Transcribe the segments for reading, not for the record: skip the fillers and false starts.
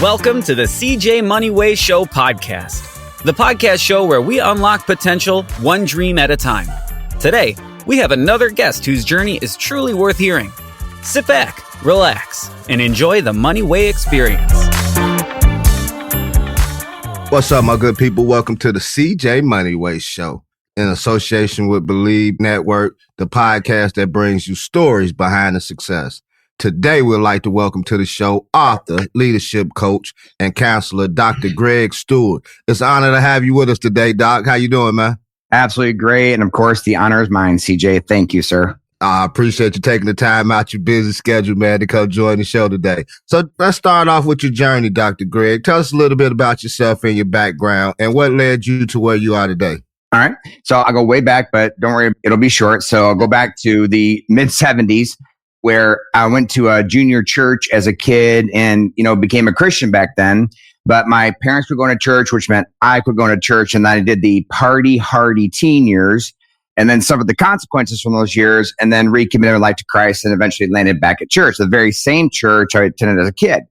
Welcome to the CJ Moneyway Show podcast, the podcast show where we unlock potential one dream at a time. Today, we have another guest whose journey is truly worth hearing. Sit back, relax, and enjoy the Moneyway experience. What's up, my good people? Welcome to the CJ Moneyway Show in association with Believe Network, the podcast that brings you stories behind the success. Today, we'd like to welcome to the show author, leadership coach, and counselor, Dr. Greg Stewart. It's an honor to have you with us today, Doc. How you doing, man? Absolutely great. And of course, the honor is mine, CJ. Thank you, sir. I appreciate you taking the time out your busy schedule, man, to come join the show today. So let's start off with your journey, Dr. Greg. Tell us a little bit about yourself and your background and what led you to where you are today. All right. So I'll go way back, but don't worry, it'll be short. So I'll go back to the mid-70s, where I went to a junior church as a kid and, became a Christian back then. But my parents were going to church, which meant I could go to church. And then I did the party hardy teen years and then suffered the consequences from those years and then recommitted my life to Christ and eventually landed back at church, the very same church I attended as a kid.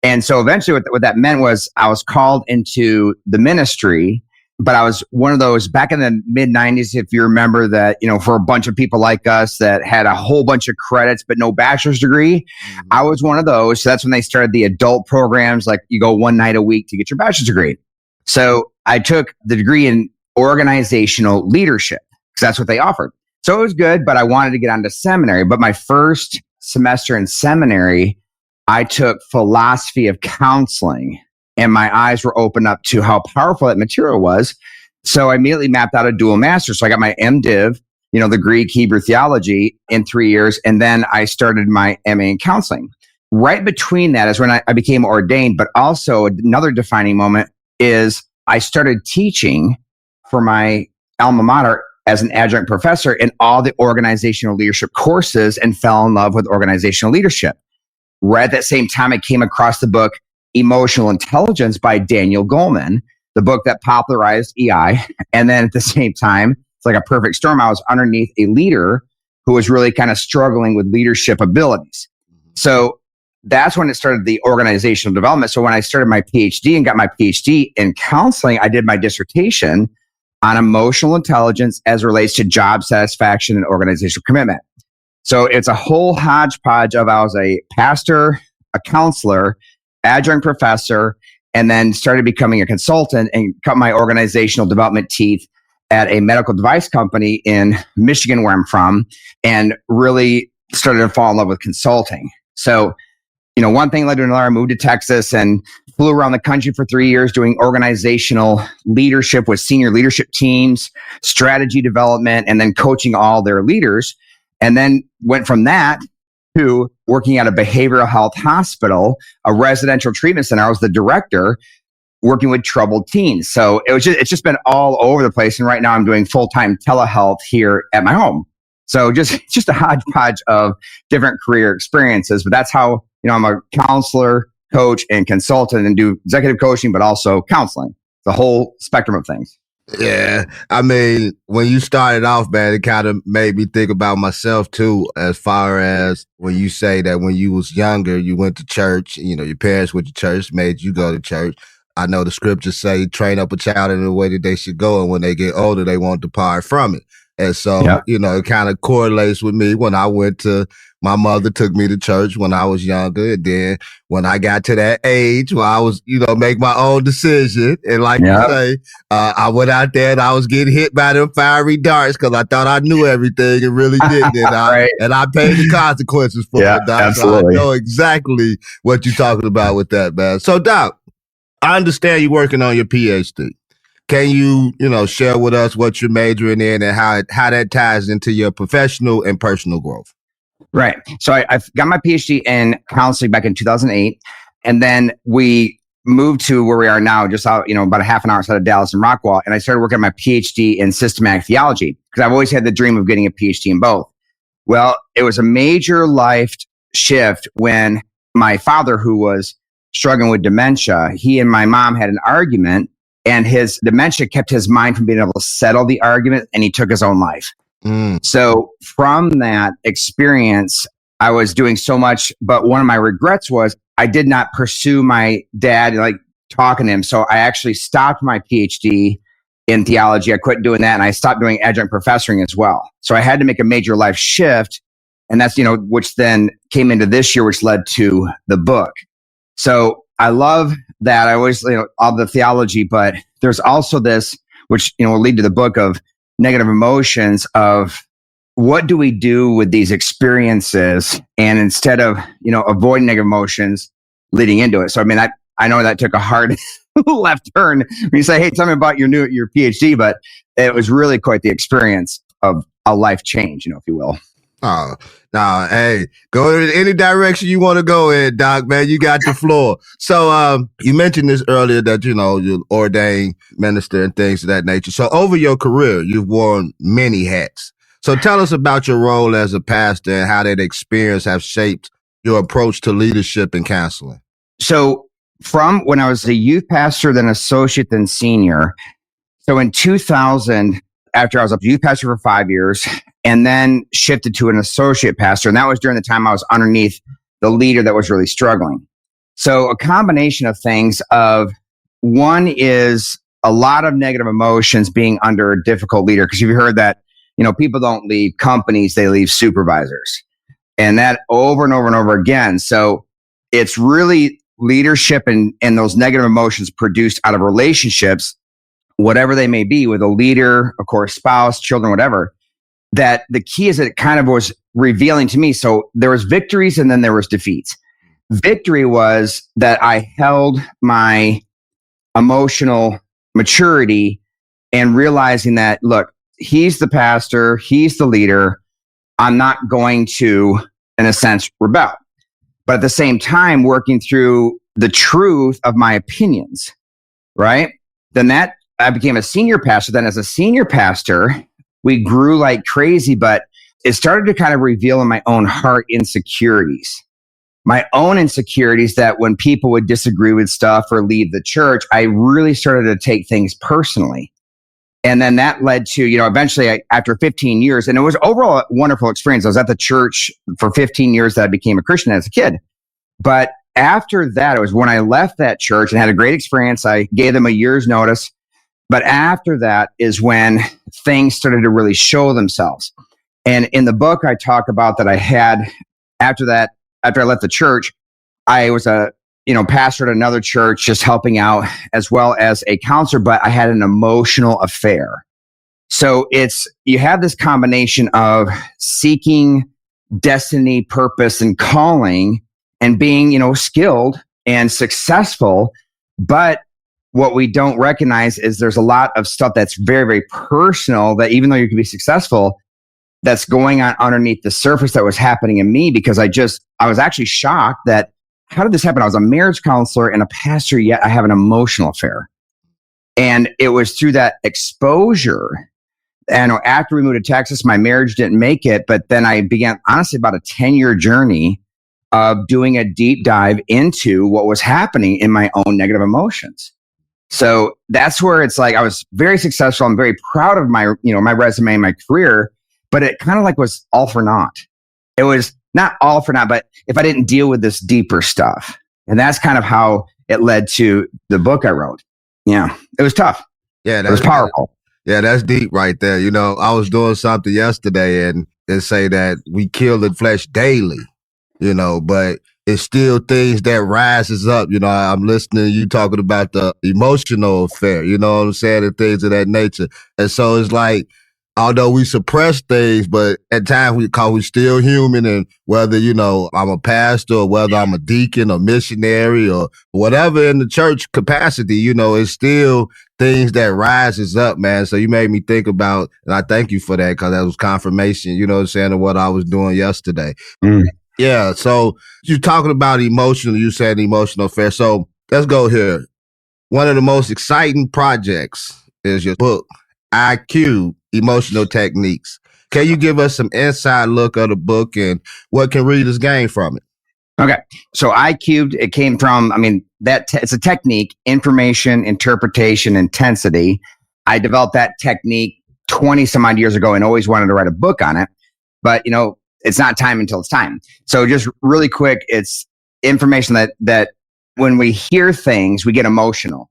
And so eventually what that meant was I was called into the ministry. But I was one of those back in the mid-90s, if you remember that, for a bunch of people like us that had a whole bunch of credits but no bachelor's degree, I was one of those. So that's when they started the adult programs, like you go one night a week to get your bachelor's degree. So I took the degree in organizational leadership because that's what they offered. So it was good, but I wanted to get onto seminary. But my first semester in seminary, I took philosophy of counseling. And my eyes were opened up to how powerful that material was. So I immediately mapped out a dual master. So I got my MDiv, the Greek Hebrew theology in 3 years. And then I started my MA in counseling. Right between that is when I became ordained. But also another defining moment is I started teaching for my alma mater as an adjunct professor in all the organizational leadership courses and fell in love with organizational leadership. Right at that same time, I came across the book Emotional Intelligence by Daniel Goleman, the book that popularized EI. And then at the same time, it's like a perfect storm. I was underneath a leader who was really kind of struggling with leadership abilities. So that's when it started the organizational development. So when I started my PhD and got my PhD in counseling, I did my dissertation on emotional intelligence as it relates to job satisfaction and organizational commitment. So it's a whole hodgepodge of I was a pastor, a counselor, adjunct professor, and then started becoming a consultant and cut my organizational development teeth at a medical device company in Michigan, where I'm from, and really started to fall in love with consulting. So, one thing led to another. I moved to Texas and flew around the country for 3 years doing organizational leadership with senior leadership teams, strategy development, and then coaching all their leaders. And then went from that to working at a behavioral health hospital, a residential treatment center. I was the director working with troubled teens. So it's just been all over the place. And right now I'm doing full-time telehealth here at my home. So just a hodgepodge of different career experiences. But that's how, I'm a counselor, coach, and consultant and do executive coaching, but also counseling, the whole spectrum of things. Yeah. I mean, when you started off, man, it kind of made me think about myself too, as far as when you say that when you was younger, you went to church, your parents went to church, made you go to church. I know the scriptures say, train up a child in the way that they should go. And when they get older, they won't depart from it. And so, it kind of correlates with me when I went to, my mother took me to church when I was younger. And then when I got to that age where I was, make my own decision. And like you say, I went out there and I was getting hit by them fiery darts because I thought I knew everything and really didn't. And I paid the consequences for it, Doc. Absolutely. So I know exactly what you're talking about with that, man. So, Doc, I understand you're working on your PhD. Can you, share with us what you're majoring in and how that ties into your professional and personal growth? Right. So I got my PhD in counseling back in 2008. And then we moved to where we are now, just out, about a half an hour outside of Dallas and Rockwall. And I started working on my PhD in systematic theology because I've always had the dream of getting a PhD in both. Well, it was a major life shift when my father, who was struggling with dementia, he and my mom had an argument. And his dementia kept his mind from being able to settle the argument, and he took his own life. So from that experience, I was doing so much, but one of my regrets was I did not pursue my dad, like talking to him. So I actually stopped my PhD in theology. I quit doing that, and I stopped doing adjunct professoring as well. So I had to make a major life shift, and that's, which then came into this year, which led to the book. So I love that. I always, all the theology, but there's also this, which, will lead to the book of negative emotions, of what do we do with these experiences? And instead of, avoiding negative emotions leading into it. So, I know that took a hard left turn when you say, hey, tell me about your PhD, but it was really quite the experience of a life change, if you will. Oh, no, hey, go in any direction you want to go in, Doc, man. You got the floor. So you mentioned this earlier that, you're ordained minister and things of that nature. So over your career, you've worn many hats. So tell us about your role as a pastor and how that experience have shaped your approach to leadership and counseling. So from when I was a youth pastor, then associate, then senior. So in 2000, after I was a youth pastor for 5 years, and then shifted to an associate pastor. And that was during the time I was underneath the leader that was really struggling. So a combination of things of, one is a lot of negative emotions being under a difficult leader. Because you've heard that, people don't leave companies, they leave supervisors. And that over and over and over again. So it's really leadership and those negative emotions produced out of relationships, whatever they may be, with a leader, of course, spouse, children, whatever. That the key is that it kind of was revealing to me. So there was victories and then there was defeats. Victory was that I held my emotional maturity and realizing that, look, he's the pastor, he's the leader. I'm not going to, in a sense, rebel. But at the same time, working through the truth of my opinions, right? Then that I became a senior pastor. Then as a senior pastor, we grew like crazy, but it started to kind of reveal in my own heart insecurities. My own insecurities that when people would disagree with stuff or leave the church, I really started to take things personally. And then that led to, eventually after 15 years, and it was overall a wonderful experience. I was at the church for 15 years that I became a Christian as a kid. But after that, it was when I left that church and had a great experience. I gave them a year's notice. But after that is when things started to really show themselves. And in the book, I talk about that I had, after I left the church, I was a, pastor at another church, just helping out as well as a counselor, but I had an emotional affair. So you have this combination of seeking destiny, purpose, and calling and being, skilled and successful, but what we don't recognize is there's a lot of stuff that's very, very personal that even though you can be successful, that's going on underneath the surface that was happening in me, because I was actually shocked that, how did this happen? I was a marriage counselor and a pastor, yet I have an emotional affair. And it was through that exposure. And after we moved to Texas, my marriage didn't make it, but then I began, honestly, about a 10-year journey of doing a deep dive into what was happening in my own negative emotions. So that's where it's like I was very successful. I'm very proud of my, my resume and my career, but it kind of like was all for naught. It was not all for naught, but if I didn't deal with this deeper stuff. And that's kind of how it led to the book I wrote. Yeah, it was tough. Yeah, it was powerful. Yeah, that's deep right there. I was doing something yesterday and they say that we kill the flesh daily, but it's still things that rises up. I'm listening to you talking about the emotional affair, you know what I'm saying, and things of that nature. And so it's like, although we suppress things, but at times we're still human. And whether, I'm a pastor or whether I'm a deacon or missionary or whatever in the church capacity, it's still things that rises up, man. So you made me think about, and I thank you for that, because that was confirmation, of what I was doing yesterday. Yeah. So you're talking about emotional, you said emotional affair. So let's go here. One of the most exciting projects is your book, IQ, Emotional Techniques. Can you give us some inside look of the book and what can readers gain from it? Okay. So IQ, it came from, it's a technique, information, interpretation, intensity. I developed that technique 20 some odd years ago and always wanted to write a book on it. But, it's not time until it's time. So just really quick, it's information that when we hear things, we get emotional.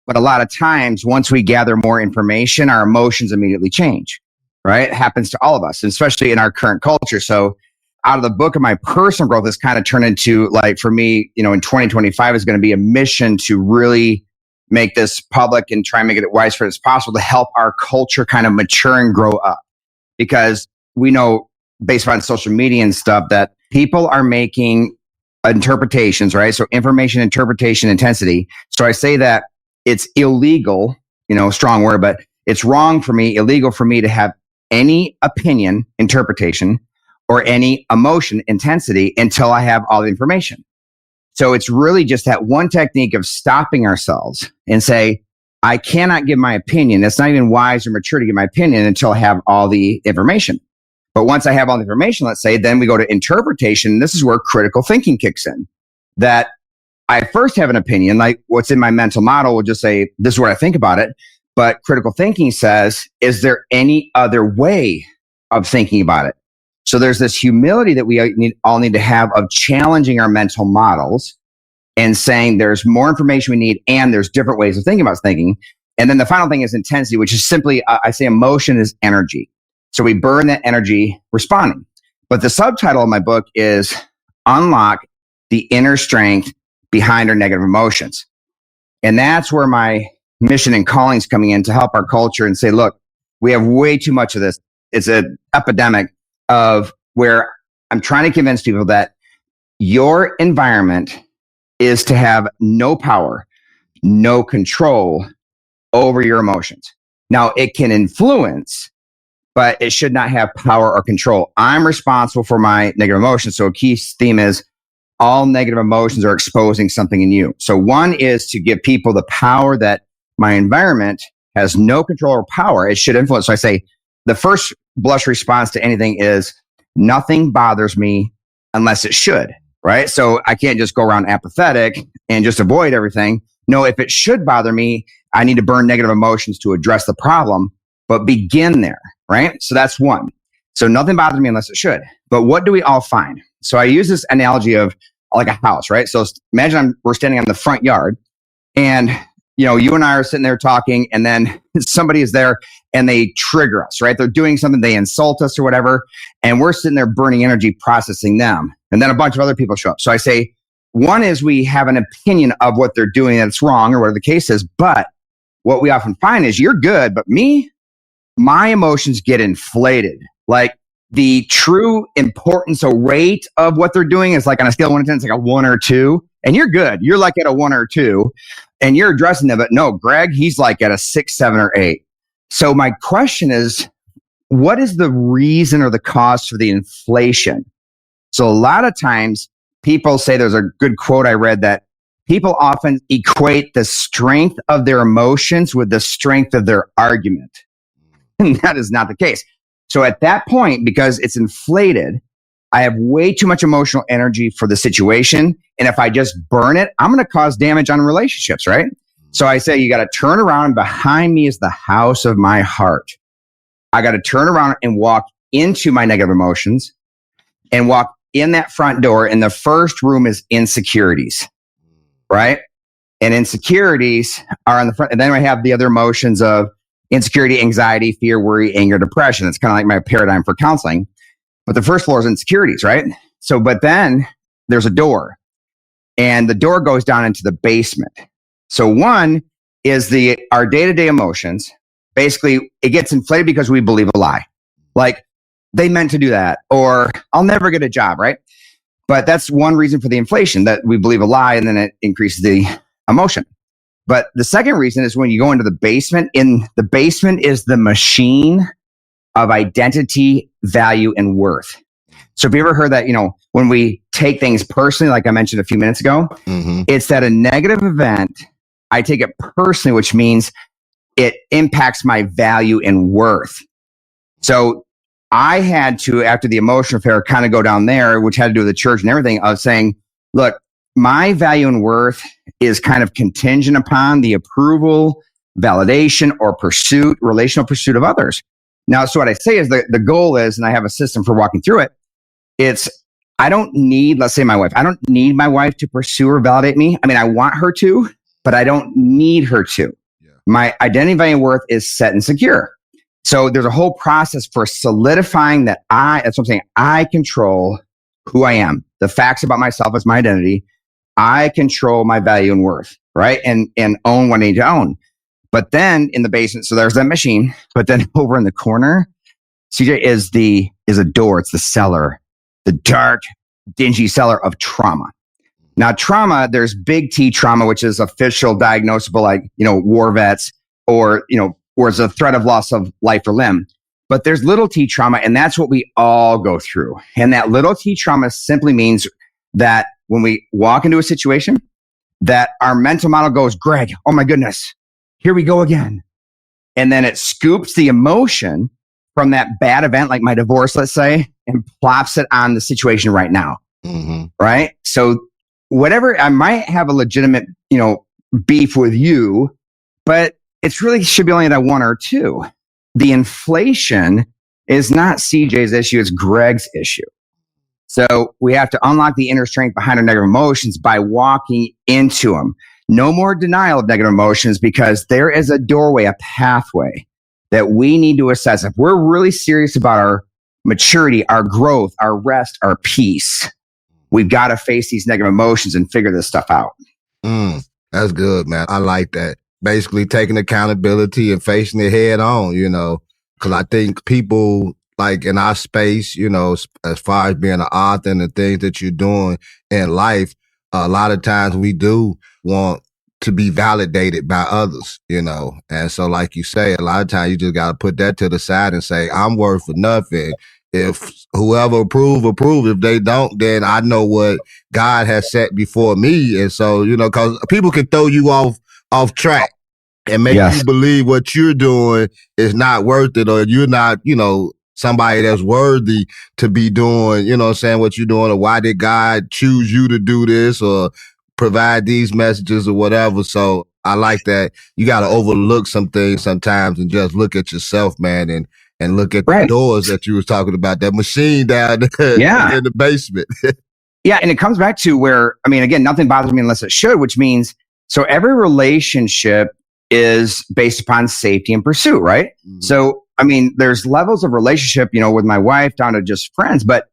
But a lot of times, once we gather more information, our emotions immediately change, right? It happens to all of us, especially in our current culture. So out of the book of my personal growth, it's kind of turned into, like, for me, in 2025 is going to be a mission to really make this public and try and make it as widespread as possible to help our culture kind of mature and grow up. Because we know, based on social media and stuff, that people are making interpretations, right? So information, interpretation, intensity. So I say that it's illegal, strong word, but it's wrong for me, illegal for me to have any opinion, interpretation, or any emotion, intensity, until I have all the information. So it's really just that one technique of stopping ourselves and say, I cannot give my opinion. It's not even wise or mature to give my opinion until I have all the information. But once I have all the information, let's say, then we go to interpretation. This is where critical thinking kicks in. That I first have an opinion, like what's in my mental model will just say, this is what I think about it. But critical thinking says, is there any other way of thinking about it? So there's this humility that we all need to have of challenging our mental models and saying there's more information we need and there's different ways of thinking about thinking. And then the final thing is intensity, which is simply, I say emotion is energy. So we burn that energy responding. But the subtitle of my book is Unlock the Inner Strength Behind Our Negative Emotions. And that's where my mission and calling is coming in, to help our culture and say, look, we have way too much of this. It's an epidemic of where I'm trying to convince people that your environment is to have no power, no control over your emotions. Now, it can influence, but it should not have power or control. I'm responsible for my negative emotions. So a key theme is all negative emotions are exposing something in you. So one is to give people the power that my environment has no control or power. It should influence. So I say the first blush response to anything is nothing bothers me unless it should, right? So I can't just go around apathetic and just avoid everything. No, if it should bother me, I need to burn negative emotions to address the problem, but begin there, right? So that's one. So nothing bothers me unless it should. But what do we all find? So I use this analogy of like a house, right? So imagine we're standing on the front yard and, you and I are sitting there talking, and then somebody is there and they trigger us, right? They're doing something, they insult us or whatever. And we're sitting there burning energy processing them. And then a bunch of other people show up. So I say, one is we have an opinion of what they're doing that's wrong or whatever the case is. But what we often find is you're good, but me, my emotions get inflated. Like the true importance or weight of what they're doing is like on a scale of 1 to 10, it's like a 1 or 2. And you're good. You're like at a 1 or 2 and you're addressing them. But no, Greg, he's like at a 6, 7, or 8. So my question is, what is the reason or the cause for the inflation? So a lot of times people say, there's a good quote I read, that people often equate the strength of their emotions with the strength of their argument. And that is not the case. So at that point, because it's inflated, I have way too much emotional energy for the situation. And if I just burn it, I'm going to cause damage on relationships, right? So I say, you got to turn around. Behind me is the house of my heart. I got to turn around and walk into my negative emotions and walk in that front door. And the first room is insecurities, right? And insecurities are on the front. And then I have the other emotions of insecurity, anxiety, fear, worry, anger, depression. It's kind of like my paradigm for counseling. But the first floor is insecurities, right? So, but then there's a door, and the door goes down into the basement. So one is our day-to-day emotions. Basically, it gets inflated because we believe a lie. Like, they meant to do that, or I'll never get a job, right? But that's one reason for the inflation, that we believe a lie, and then it increases the emotion. But the second reason is when you go into the basement. In the basement is the machine of identity, value, and worth. So have you ever heard that, when we take things personally, like I mentioned a few minutes ago, it's that a negative event, I take it personally, which means it impacts my value and worth. So I had to, after the emotional affair, kind of go down there, which had to do with the church and everything, of saying, look, my value and worth is kind of contingent upon the approval, validation, or relational pursuit of others. Now, so what I say is the goal is, and I have a system for walking through it, it's I don't need, let's say my wife, I don't need my wife to pursue or validate me. I mean, I want her to, but I don't need her to. Yeah. My identity, value, and worth is set and secure. So there's a whole process for solidifying that that's what I'm saying, I control who I am. The facts about myself as my identity. I control my value and worth, right? And own what I need to own. But then in the basement, so there's that machine. But then over in the corner, CJ is a door. It's the cellar, the dark, dingy cellar of trauma. Now, trauma, there's big T trauma, which is official diagnosable, like, war vets or it's a threat of loss of life or limb. But there's little T trauma, and that's what we all go through. And that little T trauma simply means that when we walk into a situation, that our mental model goes, Greg, oh my goodness, here we go again. And then it scoops the emotion from that bad event, like my divorce, let's say, and plops it on the situation right now. Mm-hmm. Right? So whatever, I might have a legitimate, beef with you, but it's really should be only that one or two. The inflation is not CJ's issue, it's Greg's issue. So we have to unlock the inner strength behind our negative emotions by walking into them. No more denial of negative emotions, because there is a doorway, a pathway that we need to assess. If we're really serious about our maturity, our growth, our rest, our peace, we've got to face these negative emotions and figure this stuff out. That's good, man. I like that. Basically taking accountability and facing it head on, because I think people, like in our space, as far as being an author and the things that you're doing in life, a lot of times we do want to be validated by others, and so like you say, a lot of times you just got to put that to the side and say, I'm worth nothing. If whoever approve. If they don't, then I know what God has set before me. And so, because people can throw you off track and make you believe what you're doing is not worth it, or you're not, somebody that's worthy to be doing, what you're doing, or why did God choose you to do this or provide these messages or whatever. So I like that you got to overlook some things sometimes and just look at yourself, man, and look at the doors that you was talking about, that machine down there in the basement. Yeah. And it comes back to where, again, nothing bothers me unless it should, which means, so every relationship is based upon safety and pursuit, right? Mm-hmm. So, there's levels of relationship, with my wife down to just friends, but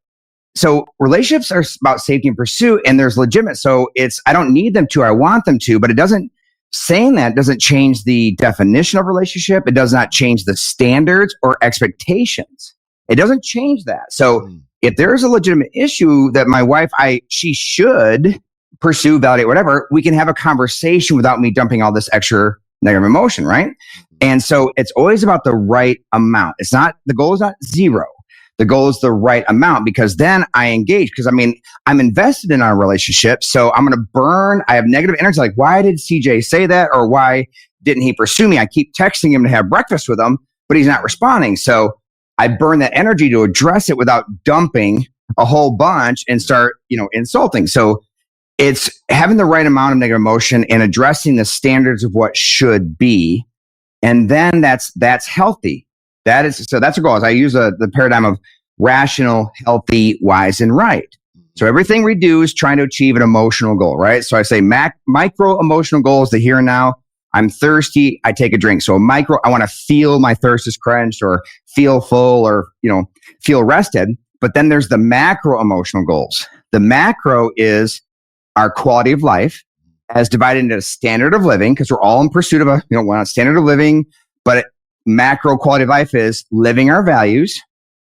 so relationships are about safety and pursuit, and there's legitimate. So I don't need them to, I want them to, but saying that doesn't change the definition of relationship. It does not change the standards or expectations. It doesn't change that. So if there is a legitimate issue that my wife, she should pursue, validate, whatever, we can have a conversation without me dumping all this extra negative emotion, right? And so it's always about the right amount. The goal is not zero. The goal is the right amount, because then I engage, because I'm invested in our relationship. So I'm going to I have negative energy. Like, why did CJ say that? Or why didn't he pursue me? I keep texting him to have breakfast with him, but he's not responding. So I burn that energy to address it without dumping a whole bunch and start, insulting. So it's having the right amount of negative emotion and addressing the standards of what should be. And then that's healthy. So that's a goal. As I use the paradigm of rational, healthy, wise, and right. So everything we do is trying to achieve an emotional goal, right? So I say micro emotional goals, the here and now. I'm thirsty, I take a drink. So micro, I want to feel my thirst is quenched, or feel full, or, feel rested. But then there's the macro emotional goals. The macro is our quality of life as divided into a standard of living, because we're all in pursuit of a standard of living, but macro quality of life is living our values,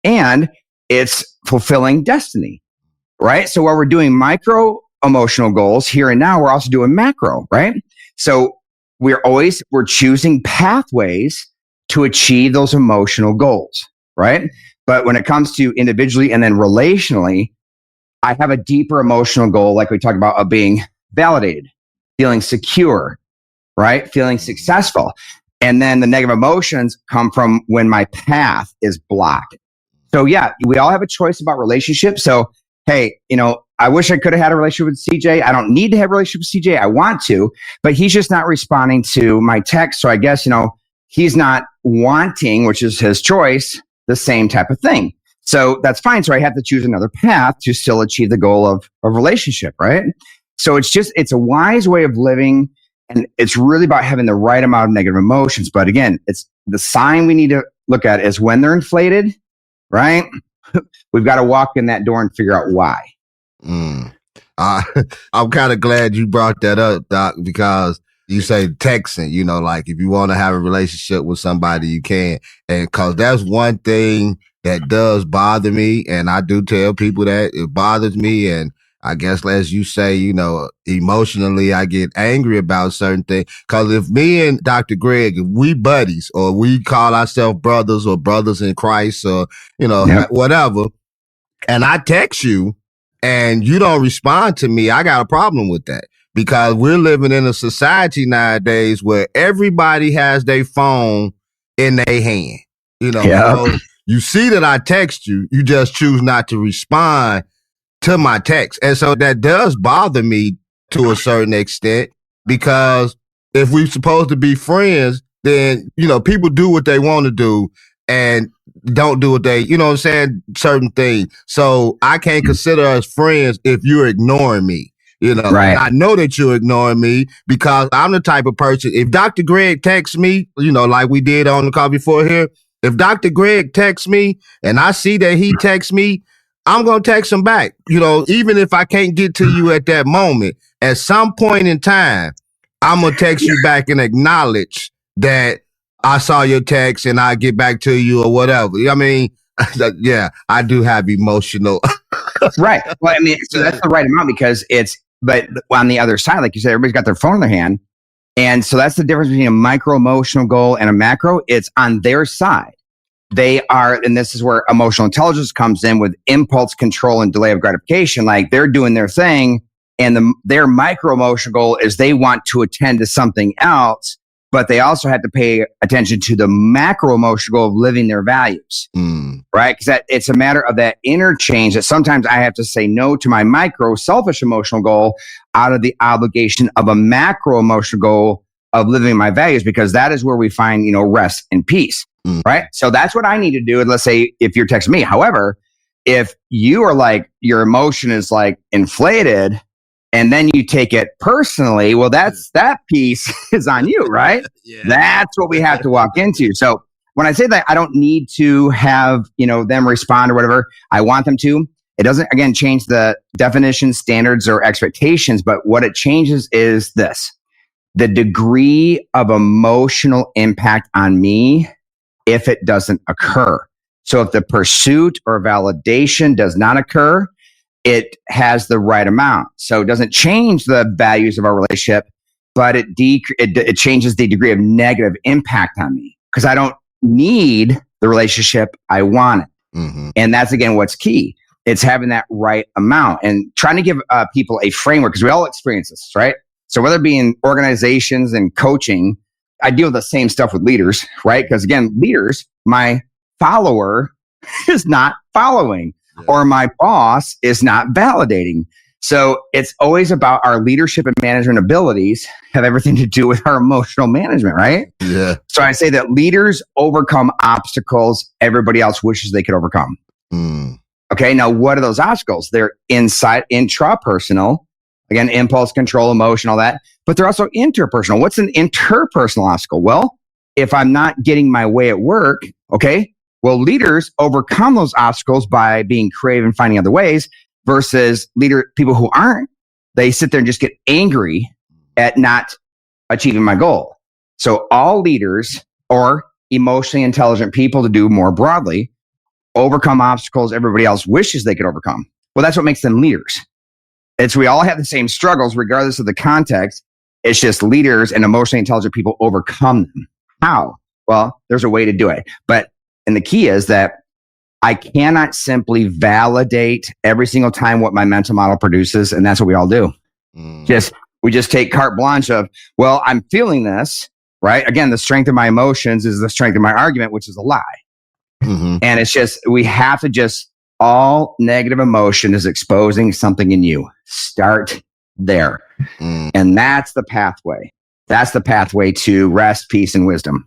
and it's fulfilling destiny, right? So while we're doing micro emotional goals here and now, we're also doing macro, right? So we're choosing pathways to achieve those emotional goals, right? But when it comes to individually and then relationally, I have a deeper emotional goal, like we talked about, of being validated, feeling secure, right? Feeling successful. And then the negative emotions come from when my path is blocked. So yeah, we all have a choice about relationships. So, hey, I wish I could have had a relationship with CJ. I don't need to have a relationship with CJ. I want to, but he's just not responding to my text. So I guess, he's not wanting, which is his choice, the same type of thing. So that's fine. So I have to choose another path to still achieve the goal of relationship, right? So it's a wise way of living. And it's really about having the right amount of negative emotions. But again, it's the sign we need to look at is when they're inflated, right? We've got to walk in that door and figure out why. I'm kind of glad you brought that up, Doc, because you say texting, like if you want to have a relationship with somebody, you can. And because that's one thing that does bother me. And I do tell people that it bothers me. And I guess, as you say, emotionally, I get angry about certain things. Because if me and Dr. Greg, if we buddies, or we call ourselves brothers or brothers in Christ, or, whatever, and I text you and you don't respond to me, I got a problem with that. Because we're living in a society nowadays where everybody has their phone in their hand. So you see that I text you, you just choose not to respond to my text. And so that does bother me to a certain extent, because if we're supposed to be friends, then, people do what they want to do and don't do what they, certain things. So I can't consider us friends if you're ignoring me. Right. And I know that you're ignoring me because I'm the type of person, if Dr. Greg texts me, like we did on the call before here, if Dr. Greg texts me and I see that he texts me, I'm going to text him back. Even if I can't get to you at that moment, at some point in time, I'm going to text you back and acknowledge that I saw your text and I get back to you or whatever. I mean, yeah, I do have emotional. Right. Well, I mean, so that's the right amount but on the other side, like you said, everybody's got their phone in their hand. And so that's the difference between a micro emotional goal and a macro. It's on their side. They are, and this is where emotional intelligence comes in with impulse control and delay of gratification. Like they're doing their thing, and their micro emotional goal is they want to attend to something else, but they also have to pay attention to the macro emotional goal of living their values, right? Because it's a matter of that interchange that sometimes I have to say no to my micro selfish emotional goal out of the obligation of a macro emotional goal of living my values, because that is where we find, rest and peace. Right. So that's what I need to do. And let's say if you're texting me, however, if you are like, your emotion is like inflated and then you take it personally, well, that piece is on you, right? Yeah. That's what we have to walk into. So when I say that, I don't need to have, them respond or whatever. I want them to. It doesn't, again, change the definition, standards, or expectations. But what it changes is this: the degree of emotional impact on me if it doesn't occur. So if the pursuit or validation does not occur, it has the right amount. So it doesn't change the values of our relationship, but it changes the degree of negative impact on me because I don't need the relationship. I want it. Mm-hmm. And that's, again, what's key. It's having that right amount and trying to give people a framework, because we all experience this, right? So whether it be in organizations and coaching, I deal with the same stuff with leaders, right? Because again, leaders, my follower is not following, or my boss is not validating. So it's always about our leadership and management abilities have everything to do with our emotional management, right? Yeah. So I say that leaders overcome obstacles everybody else wishes they could overcome. Okay, now what are those obstacles? They're intrapersonal. Again, impulse control, emotion, all that. But they're also interpersonal. What's an interpersonal obstacle? Well, if I'm not getting my way at work, okay, well, leaders overcome those obstacles by being creative and finding other ways, versus people who aren't. They sit there and just get angry at not achieving my goal. So all leaders, or emotionally intelligent people, to do more broadly, overcome obstacles everybody else wishes they could overcome. Well, that's what makes them leaders. We all have the same struggles regardless of the context. It's just leaders and emotionally intelligent people overcome them. How? Well, there's a way to do it. And the key is that I cannot simply validate every single time what my mental model produces. And that's what we all do. We just take carte blanche of, well, I'm feeling this, right? Again, the strength of my emotions is the strength of my argument, which is a lie. Mm-hmm. And it's just, we have to all negative emotion is exposing something in you. Start there. And that's the pathway. That's the pathway to rest, peace, and wisdom.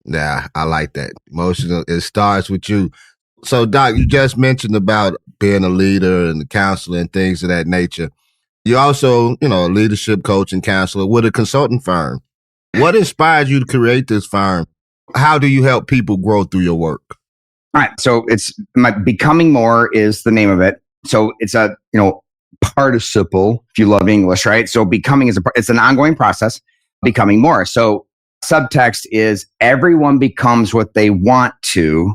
Yeah, I like that. Emotional, it starts with you. So, Doc, you just mentioned about being a leader and the counselor and things of that nature. You're also, a leadership coach and counselor with a consulting firm. What inspired you to create this firm? How do you help people grow through your work? All right. So it's Becoming More is the name of it. So it's a, participle, if you love English, right? So becoming it's an ongoing process, becoming more. So subtext is everyone becomes what they want to,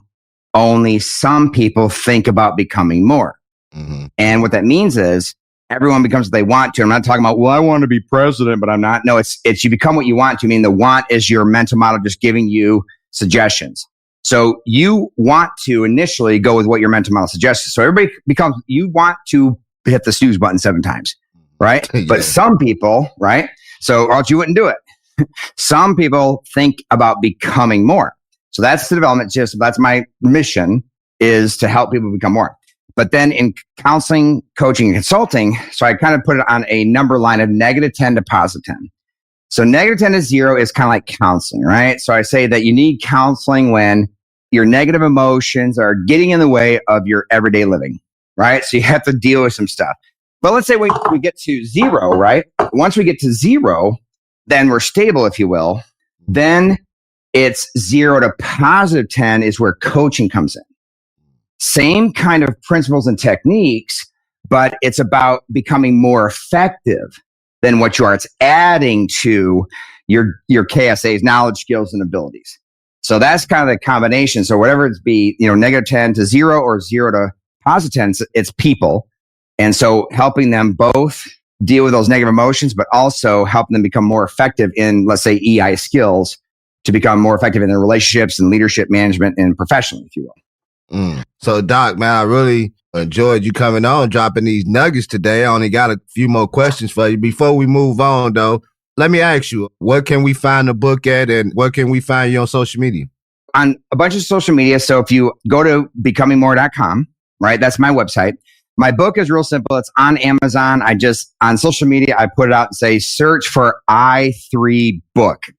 only some people think about becoming more. Mm-hmm. And what that means is everyone becomes what they want to. I'm not talking about, well, I want to be president, but I'm not. No, it's you become what you want to. I mean, the want is your mental model just giving you suggestions. So you want to initially go with what your mental model suggests. So everybody you want to hit the snooze button 7 times, right? Yeah. But some people, right? So or else you wouldn't do it. Some people think about becoming more. So that's the development system. That's my mission, is to help people become more. But then in counseling, coaching, and consulting, so I kind of put it on a number line of -10 to +10. So -10 to 0 is kind of like counseling, right? So I say that you need counseling when your negative emotions are getting in the way of your everyday living, right? So you have to deal with some stuff. But let's say we get to 0, right? Once we get to 0, then we're stable, if you will. Then it's 0 to +10 is where coaching comes in. Same kind of principles and techniques, but it's about becoming more effective than what you are. It's adding to your KSAs, knowledge, skills, and abilities. So that's kind of the combination. So whatever it's be, -10 to 0 or 0 to +10, it's people. And so helping them both deal with those negative emotions, but also helping them become more effective in, let's say, EI skills to become more effective in their relationships and leadership management and professionally, if you will. So, Doc, man, I really enjoyed you coming on, dropping these nuggets today. I only got a few more questions for you. Before we move on, though, let me ask you, where can we find the book at, and where can we find you on social media? On a bunch of social media. So if you go to becomingmore.com, right, that's my website. My book is real simple. It's on Amazon. On social media, I put it out and say, search for I3 book. If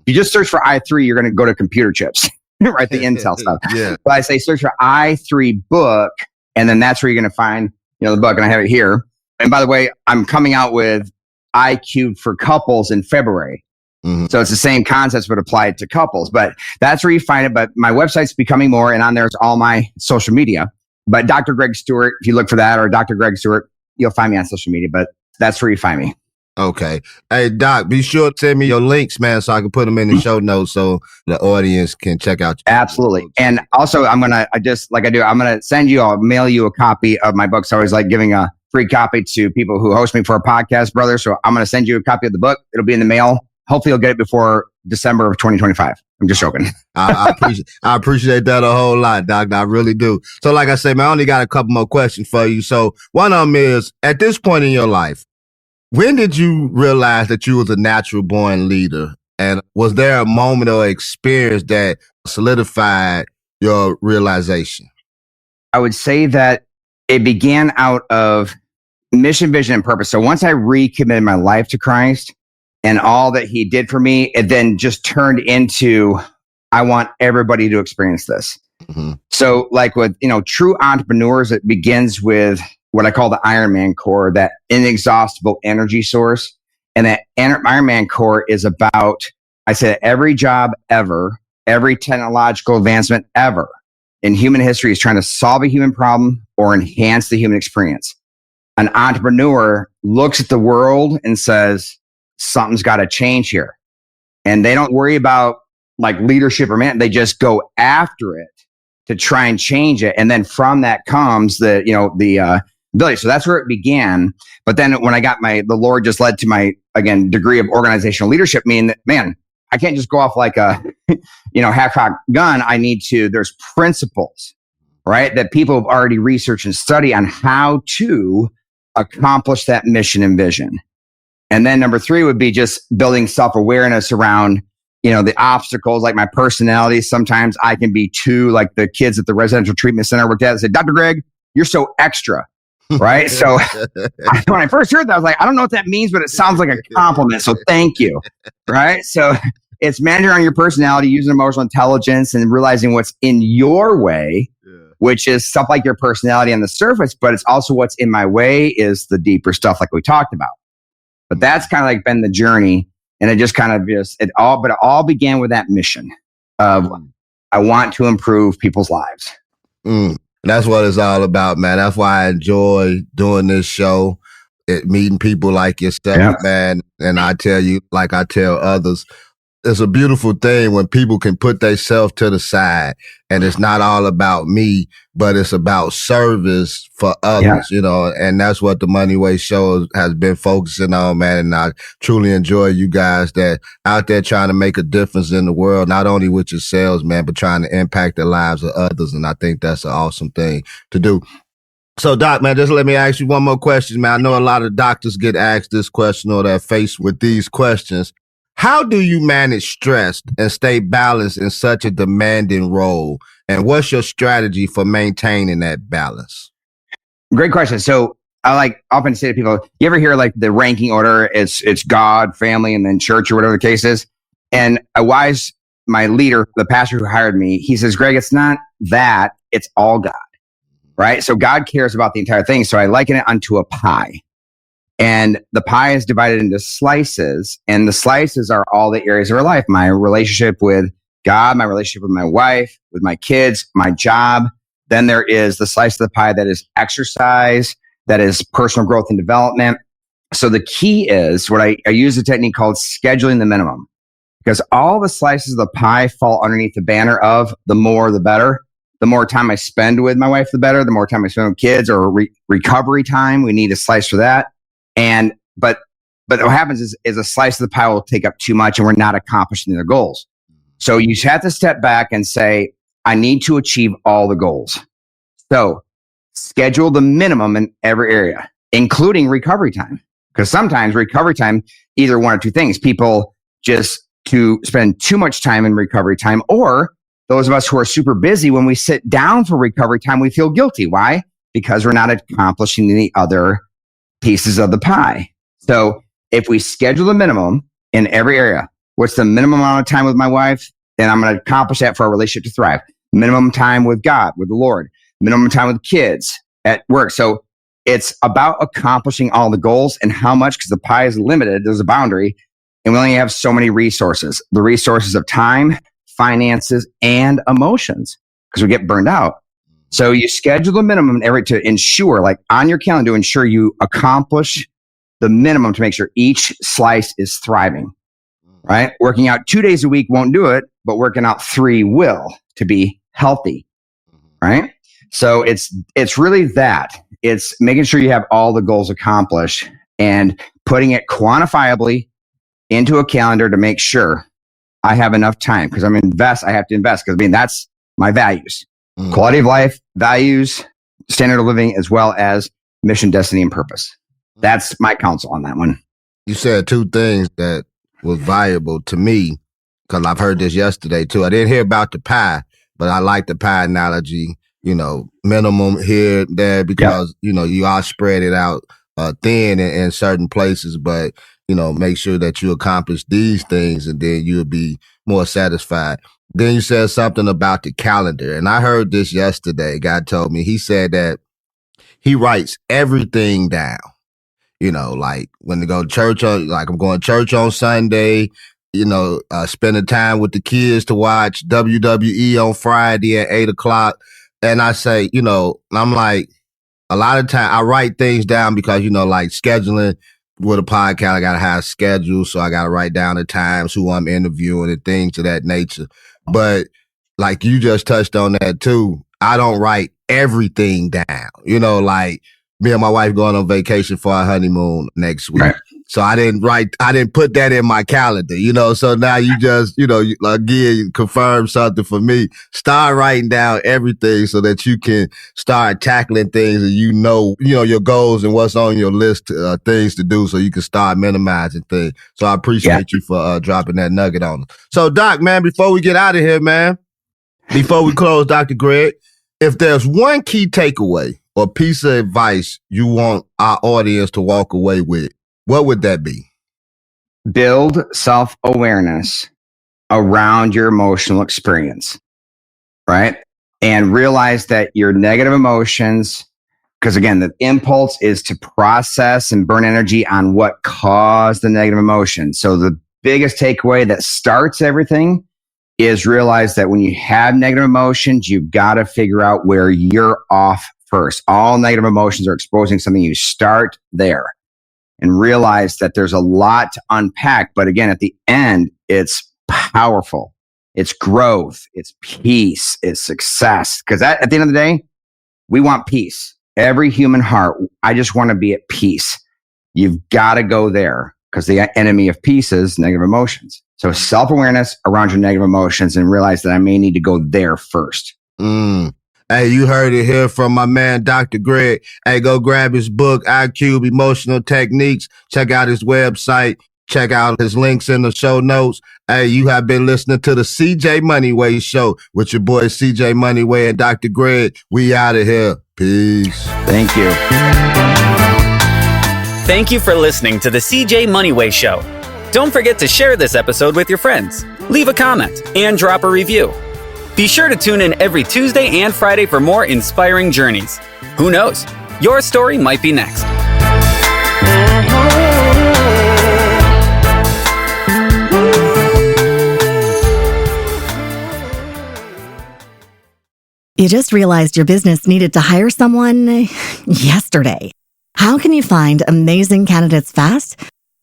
you just search for I3, you're going to go to computer chips. Right, the Intel stuff. Yeah. But I say search for I3 book, and then that's where you're going to find, the book, and I have it here. And by the way, I'm coming out with IQ for couples in February. Mm-hmm. So it's the same concepts, but applied to couples. But that's where you find it. But my website's Becoming More, and on there's all my social media. But Dr. Greg Stewart, if you look for that, or Dr. Greg Stewart, you'll find me on social media. But that's where you find me. Okay. Hey, Doc, be sure to send me your links, man, so I can put them in the show notes so the audience can check out. Absolutely. And also, I'm going to mail you a copy of my book. So I always like giving a free copy to people who host me for a podcast, brother. So I'm going to send you a copy of the book. It'll be in the mail. Hopefully you'll get it before December of 2025. I'm just joking. I appreciate that a whole lot, Doc. I really do. So like I said, man, I only got a couple more questions for you. So one of them is, at this point in your life, when did you realize that you was a natural born leader? And was there a moment or experience that solidified your realization? I would say that it began out of mission, vision, and purpose. So once I recommitted my life to Christ and all that he did for me, it then just turned into, I want everybody to experience this. Mm-hmm. So like with, true entrepreneurs, it begins with what I call the Iron Man core, that inexhaustible energy source. And that Iron Man core is about, I said, every job ever, every technological advancement ever in human history is trying to solve a human problem or enhance the human experience. An entrepreneur looks at the world and says, something's got to change here. And they don't worry about like leadership or man, they just go after it to try and change it. And then from that comes the ability. So that's where it began. But then when I got the Lord just led to my, again, degree of organizational leadership, meaning that, man, I can't just go off like a, half-cocked gun. There's principles, right? That people have already researched and studied on how to accomplish that mission and vision. And then number 3 would be just building self-awareness around, the obstacles, like my personality. Sometimes I can be too, like the kids at the residential treatment center I worked at, say, Dr. Greg, you're so extra. Right. So when I first heard that, I was like, I don't know what that means, but it sounds like a compliment. So thank you. Right. So it's managing on your personality, using emotional intelligence and realizing what's in your way which is stuff like your personality on the surface, but it's also what's in my way is the deeper stuff like we talked about. But that's kind of like been the journey. And it just kind of it all began with that mission of I want to improve people's lives. That's what it's all about, man. That's why I enjoy doing this show, meeting people like yourself, man. And I tell you, like I tell others, it's a beautiful thing when people can put themselves to the side and it's not all about me, but it's about service for others, you know, and that's what the Moneyway Show has been focusing on, man. And I truly enjoy you guys that out there trying to make a difference in the world, not only with yourselves, man, but trying to impact the lives of others. And I think that's an awesome thing to do. So, Doc, man, just let me ask you one more question, man. I know a lot of doctors get asked this question or they're faced with these questions. How do you manage stress and stay balanced in such a demanding role? And what's your strategy for maintaining that balance? Great question. So I often say to people, you ever hear like the ranking order? It's God, family, and then church or whatever the case is. And my leader, the pastor who hired me, he says, Greg, it's not that, it's all God, right? So God cares about the entire thing. So I liken it unto a pie. And the pie is divided into slices, and the slices are all the areas of our life. My relationship with God, my relationship with my wife, with my kids, my job. Then there is the slice of the pie that is exercise, that is personal growth and development. So the key is what I use a technique called scheduling the minimum, because all the slices of the pie fall underneath the banner of the more, the better. The more time I spend with my wife, the better. The more time I spend with kids or recovery time, we need a slice for that. But what happens is a slice of the pie will take up too much and we're not accomplishing their goals. So you have to step back and say, I need to achieve all the goals. So schedule the minimum in every area, including recovery time. Because sometimes recovery time, either one or two things. People just to spend too much time in recovery time, or those of us who are super busy, when we sit down for recovery time, we feel guilty. Why? Because we're not accomplishing the other pieces of the pie. So if we schedule the minimum in every area, what's the minimum amount of time with my wife? Then I'm going to accomplish that for our relationship to thrive. Minimum time with God, with the Lord. Minimum time with kids at work. So it's about accomplishing all the goals and how much, because the pie is limited. There's a boundary and we only have so many resources. The resources of time, finances, and emotions, because we get burned out. So you schedule the minimum to ensure, like on your calendar, to ensure you accomplish the minimum to make sure each slice is thriving, right? Working out 2 days a week won't do it, but working out 3 will to be healthy, right? So it's really that. It's making sure you have all the goals accomplished and putting it quantifiably into a calendar to make sure I have enough time, because I have to invest, because that's my values. Quality of life, values, standard of living, as well as mission, destiny, and purpose. That's my counsel on that one. You said 2 things that was valuable to me, because I've heard this yesterday too. I didn't hear about the pie, but I like the pie analogy, minimum here, there, because, you all spread it out thin in certain places, but, make sure that you accomplish these things and then you'll be more satisfied. Then you said something about the calendar. And I heard this yesterday. God told me, he said that he writes everything down. Like when they go to church I'm going to church on Sunday, spending time with the kids to watch WWE on Friday at 8:00. And I say, I'm like, a lot of time I write things down because, like scheduling with a podcast, I got to have a schedule. So I got to write down the times, who I'm interviewing and things of that nature. But like you just touched on that too, I don't write everything down. Like me and my wife going on vacation for our honeymoon next week. Right. So I didn't put that in my calendar, so now you just, again, confirm something for me. Start writing down everything so that you can start tackling things and your goals and what's on your list, things to do, so you can start minimizing things. So I appreciate you for dropping that nugget on us. So Doc, man, before we get out of here, man, before we close, Dr. Greg, if there's one key takeaway or piece of advice you want our audience to walk away with, what would that be? Build self-awareness around your emotional experience, right? and realize that your negative emotions, because again, the impulse is to process and burn energy on what caused the negative emotion. So the biggest takeaway that starts everything is realize that when you have negative emotions, you've got to figure out where you're off first. All negative emotions are exposing something. You start there and realize that there's a lot to unpack. But again, at the end, it's powerful. It's growth. It's peace. It's success. Because at the end of the day, we want peace. Every human heart, I just want to be at peace. You've got to go there because the enemy of peace is negative emotions. So self-awareness around your negative emotions and realize that I may need to go there first. Hey, you heard it here from my man, Dr. Greg. Hey, go grab his book, IQ Emotional Techniques. Check out his website. Check out his links in the show notes. Hey, you have been listening to the CJ Moneyway Show with your boy CJ Moneyway and Dr. Greg. We out of here. Peace. Thank you. Thank you for listening to the CJ Moneyway Show. Don't forget to share this episode with your friends, leave a comment, and drop a review. Be sure to tune in every Tuesday and Friday for more inspiring journeys. Who knows? Your story might be next. You just realized your business needed to hire someone yesterday. How can you find amazing candidates fast?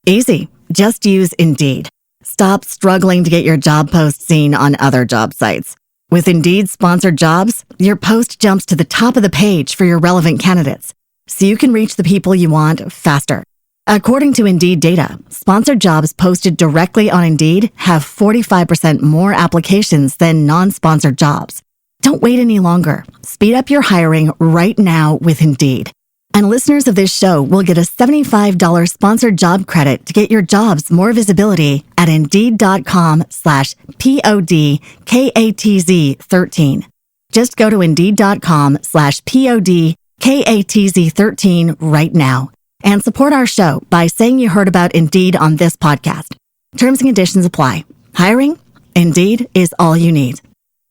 Easy. Just use Indeed. Stop struggling to get your job post seen on other job sites. With Indeed sponsored jobs, your post jumps to the top of the page for your relevant candidates, so you can reach the people you want faster. According to Indeed data, sponsored jobs posted directly on Indeed have 45% more applications than non-sponsored jobs. Don't wait any longer. Speed up your hiring right now with Indeed. And listeners of this show will get a $75 sponsored job credit to get your jobs more visibility at Indeed.com/PODKATZ13. Just go to Indeed.com/PODKATZ13 right now and support our show by saying you heard about Indeed on this podcast. Terms and conditions apply. Hiring? Indeed is all you need.